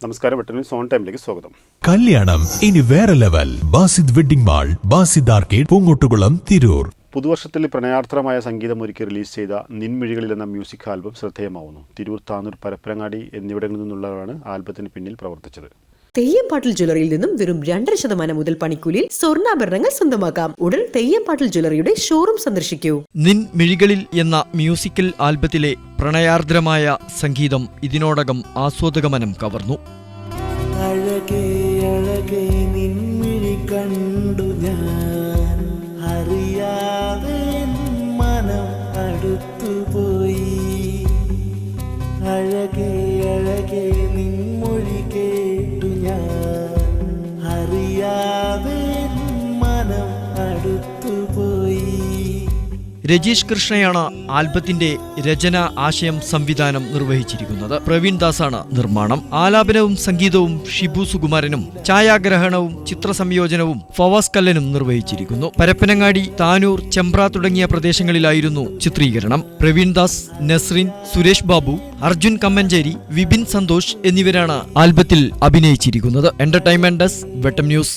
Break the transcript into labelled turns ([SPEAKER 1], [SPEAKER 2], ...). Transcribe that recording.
[SPEAKER 1] നമസ്കാരം, വെട്ടന്യൂസ് ഓൺ ടൈമിലേക്ക് സ്വാഗതം.
[SPEAKER 2] കല്യാണം ഇനി വേറെ level. Basid wedding mall, Basid arcade, Poongottukulam, Tirur.
[SPEAKER 1] പുതുവർഷത്തിൽ പ്രണയാർദ്രമായ സംഗീതം ഒരുക്കി റിലീസ് ചെയ്ത നിൻമിഴികളിൽ എന്ന മ്യൂസിക് ആൽബം ശ്രദ്ധേയമാവുന്നു. തിരൂർ, താനൂർ, പരപ്പനങ്ങാടി എന്നിവിടങ്ങളിൽ നിന്നുള്ളവരാണ് ആൽബത്തിന് പിന്നിൽ പ്രവർത്തിച്ചത്.
[SPEAKER 3] തെയ്യംപാട്ടിൽ ജ്വല്ലറിയിൽ നിന്നും വെറും 2% മുതൽ പണിക്കൂലിയിൽ സ്വർണ്ണാഭരണങ്ങൾ സ്വന്തമാക്കാം. ഉടൻ തെയ്യംപാട്ടിൽ ജ്വല്ലറിയുടെ ഷോറൂം സന്ദർശിക്കൂ.
[SPEAKER 4] നിൻ മിഴികളിൽ എന്ന മ്യൂസിക്കൽ ആൽബത്തിലെ പ്രണയാർദ്രമായ സംഗീതം ഇതിനോടകം ആസ്വാദകമനം കവർന്നു.
[SPEAKER 5] അഴകേ അഴകേ നിൻമിഴി കണ്ടു ഞാൻ, അറിയാതെ മനം അടുത്തുപോയി. അഴകേ അഴകേ നിൻമൊഴി കേട്ടു ഞാൻ, അറിയാതെ മനം അടുത്തുപോയി.
[SPEAKER 4] രജീഷ് കൃഷ്ണയാണ് ആൽബത്തിന്റെ രചന, ആശയം, സംവിധാനം നിർവഹിച്ചിരിക്കുന്നത്. പ്രവീൺ ദാസാണ് നിർമ്മാണം. ആലാപനവും സംഗീതവും ഷിബു സുകുമാരനും, ഛായാഗ്രഹണവും ചിത്രസംയോജനവും ഫവാസ് കല്ലനും നിർവഹിച്ചിരിക്കുന്നു. പരപ്പനങ്ങാടി, താനൂർ, ചെമ്പ്ര തുടങ്ങിയ പ്രദേശങ്ങളിലായിരുന്നു ചിത്രീകരണം. പ്രവീൺ ദാസ്, നസ്രീൻ, സുരേഷ് ബാബു, അർജുൻ കമ്മഞ്ചേരി, വിപിൻ സന്തോഷ് എന്നിവരാണ് ആൽബത്തിൽ അഭിനയിച്ചിരിക്കുന്നത്. എന്റർടൈൻമെന്റ് ഡെസ്ക്, വെട്ടം ന്യൂസ്.